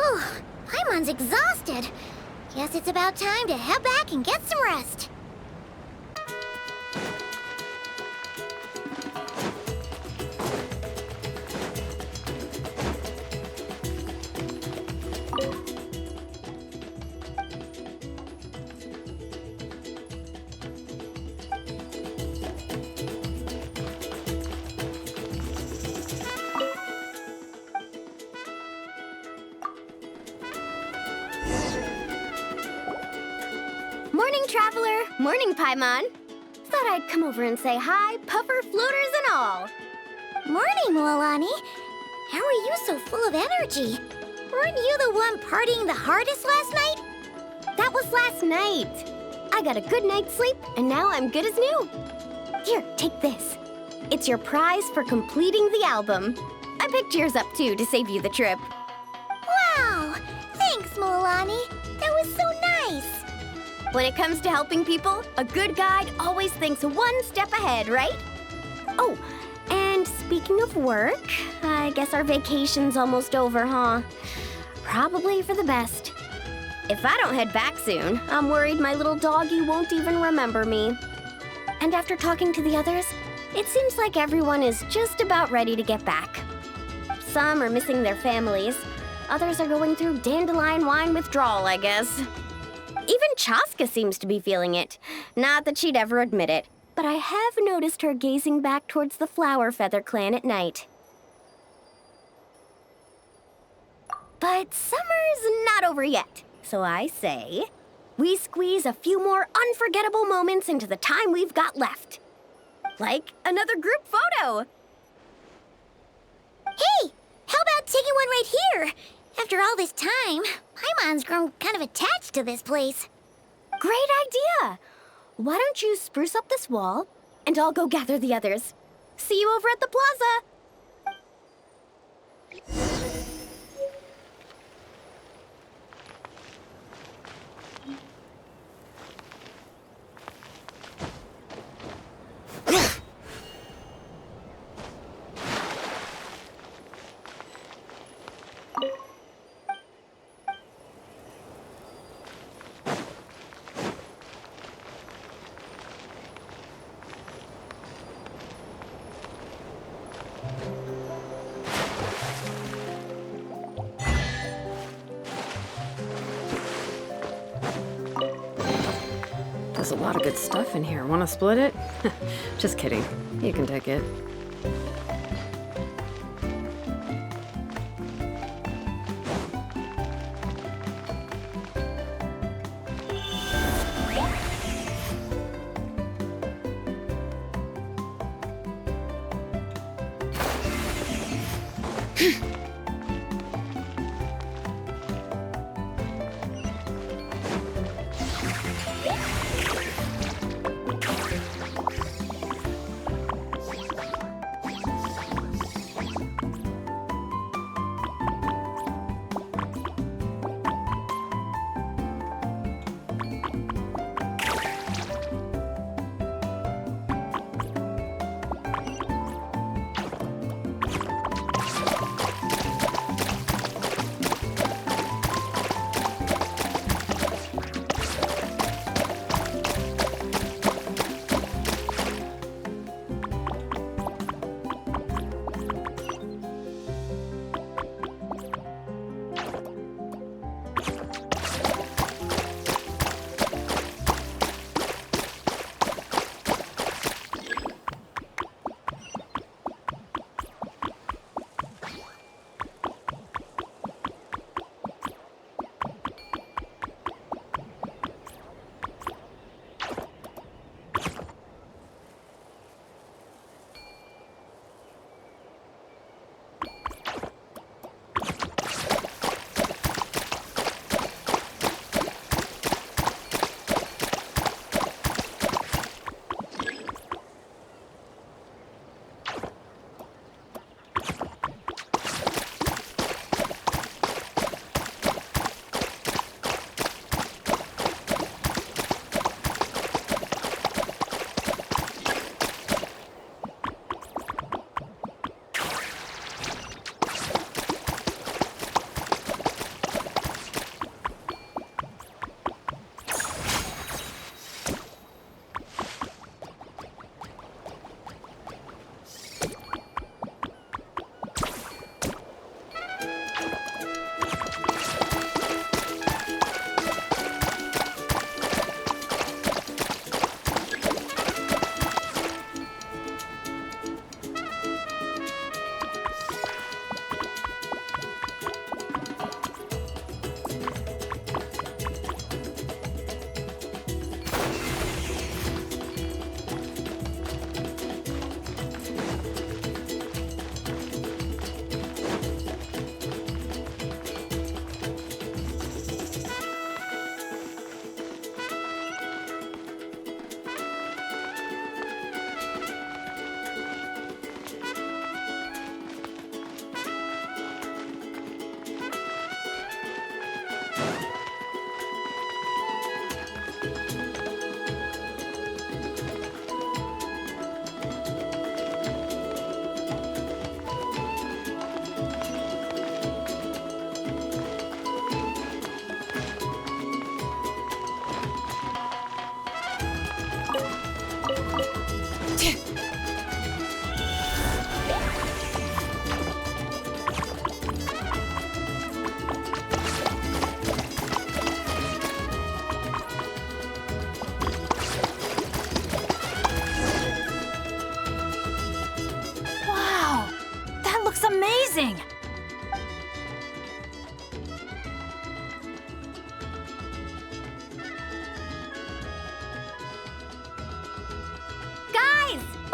Whew, Paimon's exhausted. Guess it's about time to head back and get some rest. Morning, Traveler. Morning, Paimon. Thought I'd come over and say hi, puffer, floaters, and all. Morning, Mualani. How are you so full of energy? Weren't you the one partying the hardest last night? That was last night. I got a good night's sleep, and now I'm good as new. Here, take this. It's your prize for completing the album. I picked yours up, too, to save you the trip. Wow! Thanks, Mualani. That was so nice. When it comes to helping people, a good guide always thinks one step ahead, right? Oh, and speaking of work, I guess our vacation's almost over, huh? Probably for the best. If I don't head back soon, I'm worried my little doggy won't even remember me. And after talking to the others, it seems like everyone is just about ready to get back. Some are missing their families. Others are going through dandelion wine withdrawal, I guess. Even Chaska seems to be feeling it. Not that she'd ever admit it, but I have noticed her gazing back towards the Flower Feather clan at night. But summer's not over yet, so I say, we squeeze a few more unforgettable moments into the time we've got left. Like another group photo. Hey, how about taking one right here? After all this time, Paimon's grown kind of attached to this place. Great idea! Why don't you spruce up this wall, and I'll go gather the others. See you over at the plaza! There's a lot of good stuff in here. Want to split it? Just kidding. You can take it.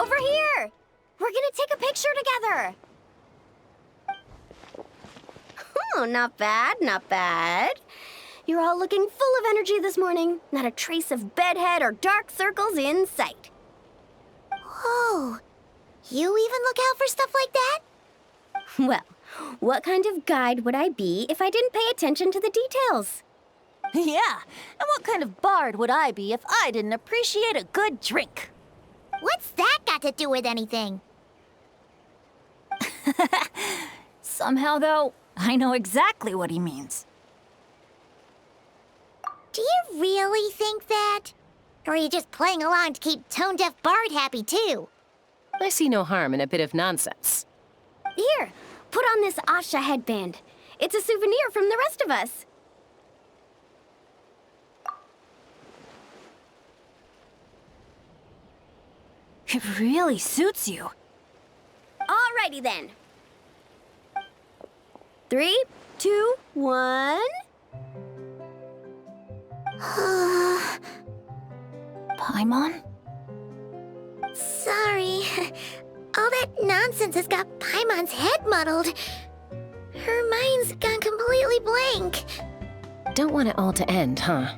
Over here! We're gonna take a picture together! Oh, not bad, not bad. You're all looking full of energy this morning. Not a trace of bedhead or dark circles in sight. Whoa. You even look out for stuff like that? Well, what kind of guide would I be if I didn't pay attention to the details? Yeah, and what kind of bard would I be if I didn't appreciate a good drink? What's that got to do with anything? Somehow, though, I know exactly what he means. Do you really think that? Or are you just playing along to keep Tone Deaf Bard happy, too? I see no harm in a bit of nonsense. Here, put on this Asha headband. It's a souvenir from the rest of us. It really suits you. Alrighty then. 3, 2, 1. Paimon? Sorry. All that nonsense has got Paimon's head muddled. Her mind's gone completely blank. Don't want it all to end, huh?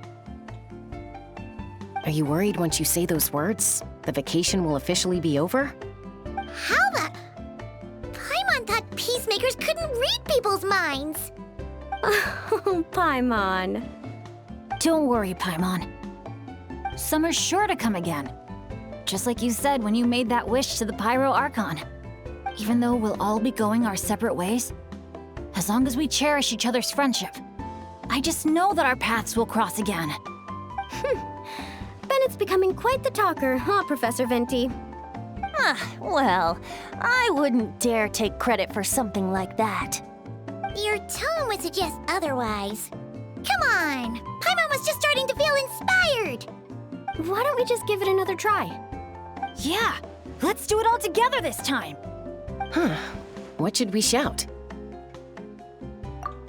Are you worried once you say those words, the vacation will officially be over? How the... Paimon thought peacemakers couldn't read people's minds. Oh, Paimon. Don't worry, Paimon. Summer's sure to come again. Just like you said when you made that wish to the Pyro Archon. Even though we'll all be going our separate ways, as long as we cherish each other's friendship, I just know that our paths will cross again. Bennett's becoming quite the talker, huh, Professor Venti? Well, I wouldn't dare take credit for something like that. Your tone would suggest otherwise. Come on! Paimon was just starting to feel inspired! Why don't we just give it another try? Yeah, let's do it all together this time. Huh. What should we shout?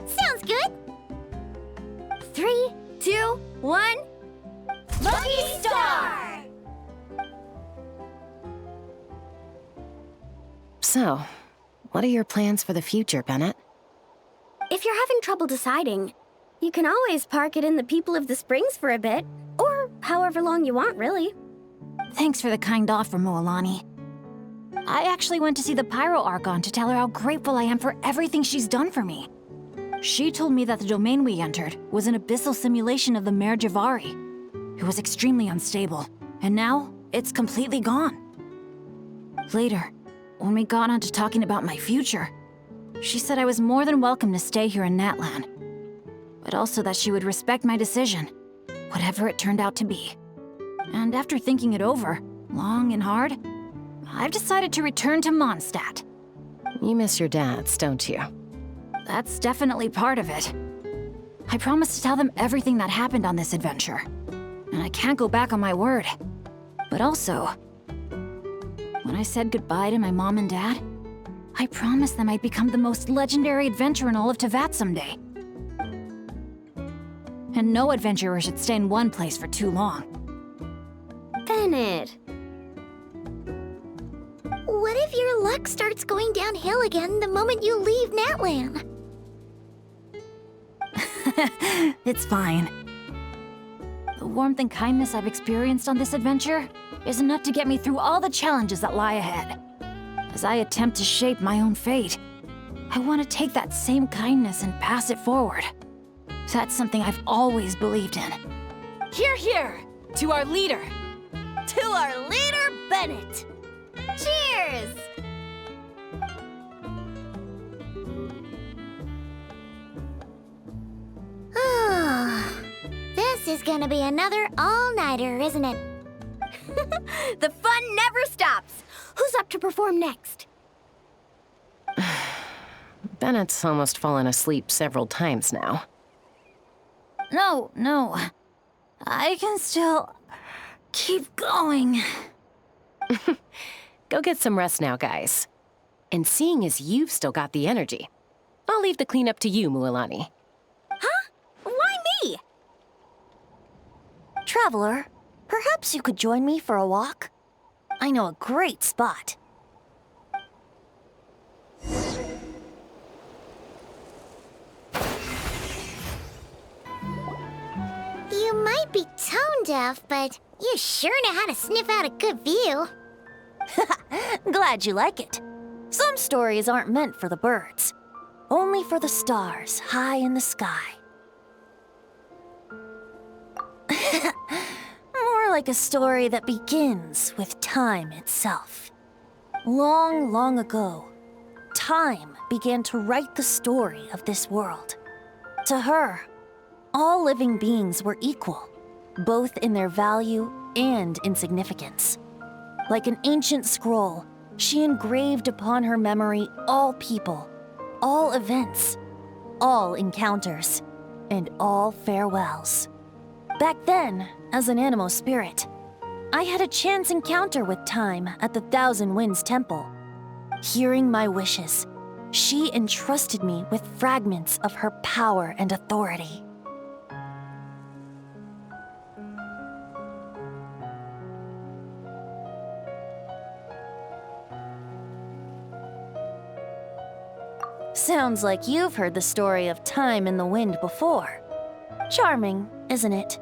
Sounds good! 3, 2, 1. Lucky Star! So, what are your plans for the future, Bennett? If you're having trouble deciding, you can always park it in the People of the Springs for a bit. Or however long you want, really. Thanks for the kind offer, Moalani. I actually went to see the Pyro Archon to tell her how grateful I am for everything she's done for me. She told me that the domain we entered was an abyssal simulation of the Mare Javari. It was extremely unstable, and now it's completely gone. Later, when we got on to talking about my future, she said I was more than welcome to stay here in Natlan, but also that she would respect my decision, whatever it turned out to be. And after thinking it over, long and hard, I've decided to return to Mondstadt. You miss your dads, don't you? That's definitely part of it. I promised to tell them everything that happened on this adventure, and I can't go back on my word. But also, when I said goodbye to my mom and dad, I promised them I'd become the most legendary adventurer in all of Teyvat someday. And no adventurer should stay in one place for too long. Bennett. What if your luck starts going downhill again the moment you leave Natlan? It's fine. The warmth and kindness I've experienced on this adventure is enough to get me through all the challenges that lie ahead. As I attempt to shape my own fate, I want to take that same kindness and pass it forward. That's something I've always believed in. Hear, hear! To our leader! To our leader, Bennett! Cheers! Oh, this is gonna be another all-nighter, isn't it? The fun never stops. Who's up to perform next? Bennett's almost fallen asleep several times now. No. I can still keep going. Go get some rest now, guys. And seeing as you've still got the energy, I'll leave the cleanup to you, Mualani. Huh? Why me? Traveler, perhaps you could join me for a walk? I know a great spot. You might be tone deaf, but you sure know how to sniff out a good view. Glad you like it. Some stories aren't meant for the birds, only for the stars high in the sky. More like a story that begins with time itself. Long, long ago, time began to write the story of this world. To her, all living beings were equal, both in their value and in significance. Like an ancient scroll, she engraved upon her memory all people, all events, all encounters, and all farewells. Back then, as an animal spirit, I had a chance encounter with time at the Thousand Winds Temple. Hearing my wishes, she entrusted me with fragments of her power and authority. Sounds like you've heard the story of time in the wind before. Charming, isn't it?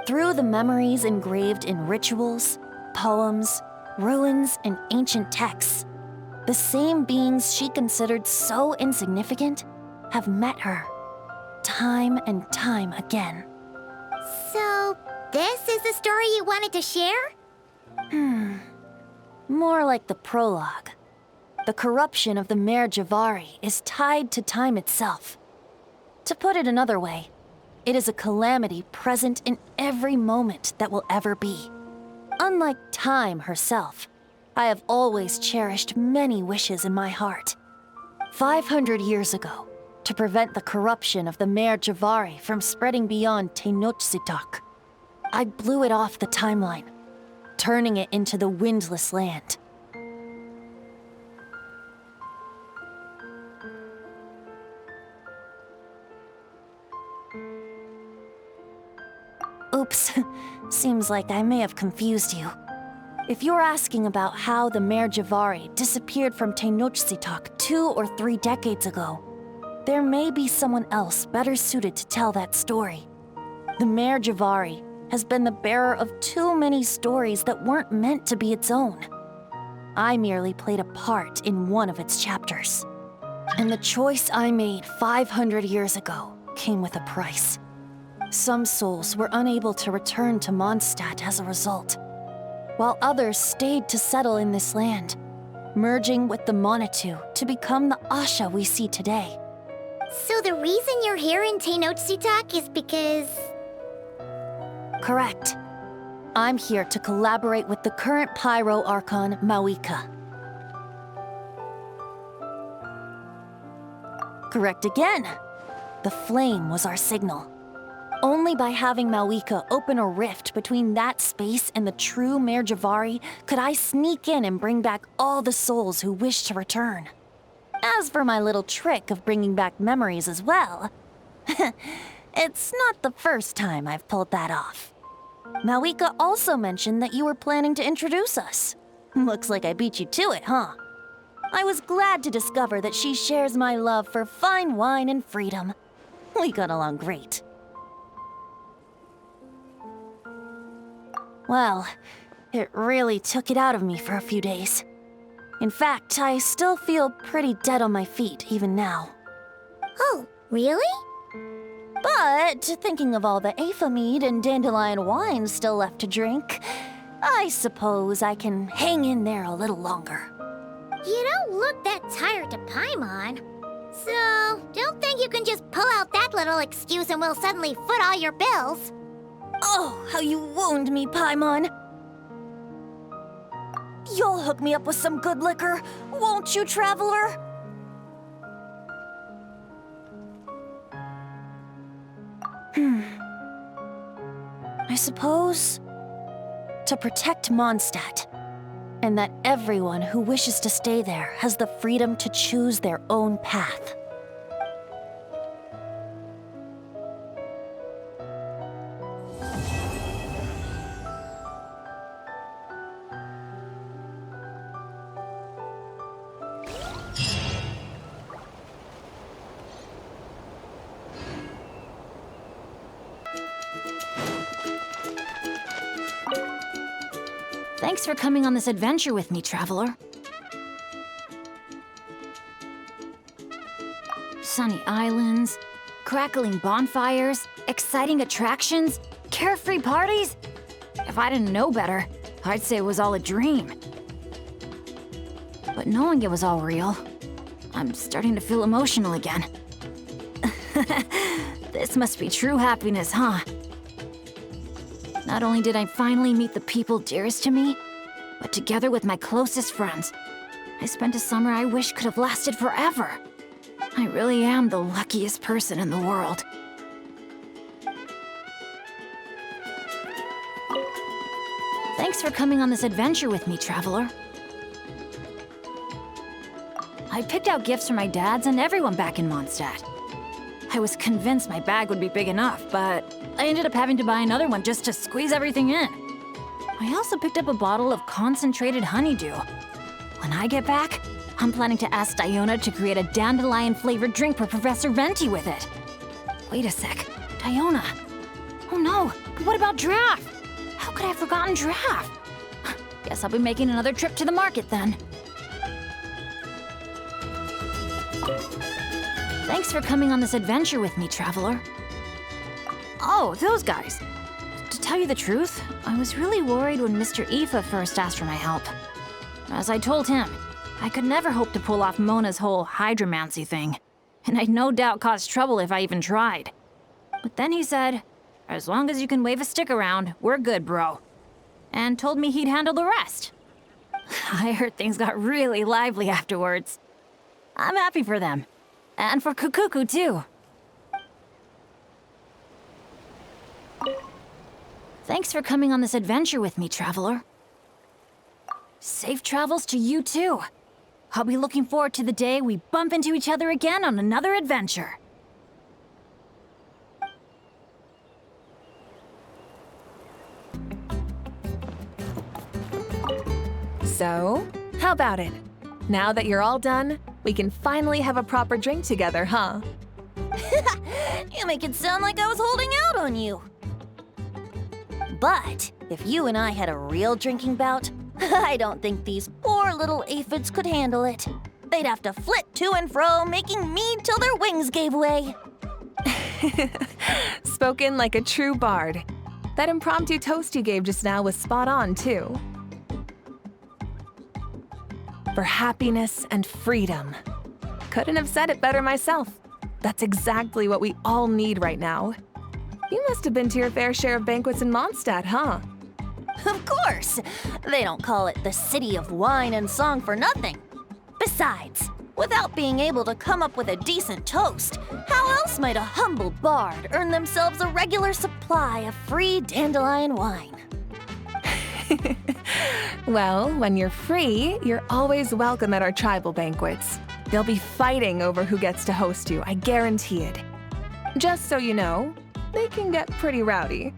Through the memories engraved in rituals, poems, ruins, and ancient texts, the same beings she considered so insignificant have met her, time and time again. So, this is the story you wanted to share? More like the prologue. The corruption of the Mare Javari is tied to time itself. To put it another way, it is a calamity present in every moment that will ever be. Unlike time herself, I have always cherished many wishes in my heart. 500 years ago, to prevent the corruption of the Mare Javari from spreading beyond Tenochtitlán, I blew it off the timeline, turning it into the Windless Land. Oops, seems like I may have confused you. If you're asking about how the Mare Javari disappeared from Tenochtitlán 2 or 3 decades ago, there may be someone else better suited to tell that story. The Mare Javari has been the bearer of too many stories that weren't meant to be its own. I merely played a part in one of its chapters. And the choice I made 500 years ago came with a price. Some souls were unable to return to Mondstadt as a result, while others stayed to settle in this land, merging with the Monitu to become the Asha we see today. So the reason you're here in Tenochtitlán is because... Correct. I'm here to collaborate with the current Pyro Archon, Mawika. Correct again. The flame was our signal. Only by having Mawika open a rift between that space and the true Mare Javari could I sneak in and bring back all the souls who wish to return. As for my little trick of bringing back memories as well, it's not the first time I've pulled that off. Mawika also mentioned that you were planning to introduce us. Looks like I beat you to it, huh? I was glad to discover that she shares my love for fine wine and freedom. We got along great. Well, it really took it out of me for a few days. In fact, I still feel pretty dead on my feet even now. Oh, really? But thinking of all the Aether mead and dandelion wine still left to drink, I suppose I can hang in there a little longer. You don't look that tired to Paimon. So, don't think you can just pull out that little excuse and we'll suddenly foot all your bills. Oh, how you wound me, Paimon. You'll hook me up with some good liquor, won't you, traveler? I suppose to protect Mondstadt, and that everyone who wishes to stay there has the freedom to choose their own path. Thanks for coming on this adventure with me, traveler. Sunny islands, crackling bonfires, exciting attractions, carefree parties. If I didn't know better, I'd say it was all a dream. But knowing it was all real, I'm starting to feel emotional again. This must be true happiness, huh? Not only did I finally meet the people dearest to me, but together with my closest friends, I spent a summer I wish could have lasted forever. I really am the luckiest person in the world. Thanks for coming on this adventure with me, traveler. I picked out gifts for my dads and everyone back in Mondstadt. I was convinced my bag would be big enough, but I ended up having to buy another one just to squeeze everything in. I also picked up a bottle of concentrated honeydew. When I get back, I'm planning to ask Diona to create a dandelion-flavored drink for Professor Venti with it. Wait a sec, Diona. Oh no, but what about Giraffe? How could I have forgotten Giraffe? Guess I'll be making another trip to the market then. Thanks for coming on this adventure with me, traveler. Oh, those guys. To tell you the truth, I was really worried when Mr. Aoife first asked for my help. As I told him, I could never hope to pull off Mona's whole hydromancy thing, and I'd no doubt cause trouble if I even tried. But then he said, as long as you can wave a stick around, we're good, bro. And told me he'd handle the rest. I heard things got really lively afterwards. I'm happy for them. And for Kukuku, too. Thanks for coming on this adventure with me, traveler. Safe travels to you, too. I'll be looking forward to the day we bump into each other again on another adventure. So, how about it? Now that you're all done, we can finally have a proper drink together, huh? You make it sound like I was holding out on you. But if you and I had a real drinking bout, I don't think these poor little aphids could handle it. They'd have to flit to and fro, making mead till their wings gave way. Spoken like a true bard. That impromptu toast you gave just now was spot on, too. For happiness and freedom. Couldn't have said it better myself. That's exactly what we all need right now. You must have been to your fair share of banquets in Mondstadt, huh? Of course! They don't call it the City of Wine and Song for nothing. Besides, without being able to come up with a decent toast, how else might a humble bard earn themselves a regular supply of free dandelion wine? Well, when you're free, you're always welcome at our tribal banquets. They'll be fighting over who gets to host you, I guarantee it. Just so you know, they can get pretty rowdy.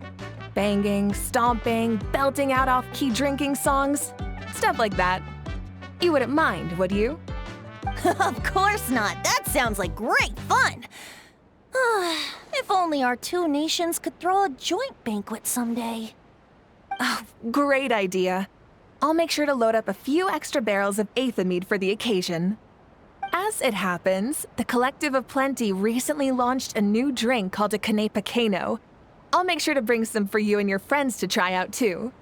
Banging, stomping, belting out off-key drinking songs, stuff like that. You wouldn't mind, would you? Of course not. That sounds like great fun. If only our two nations could throw a joint banquet someday. Oh, great idea. I'll make sure to load up a few extra barrels of Aether for the occasion. As it happens, the Collective of Plenty recently launched a new drink called a Canepa Cano. I'll make sure to bring some for you and your friends to try out too.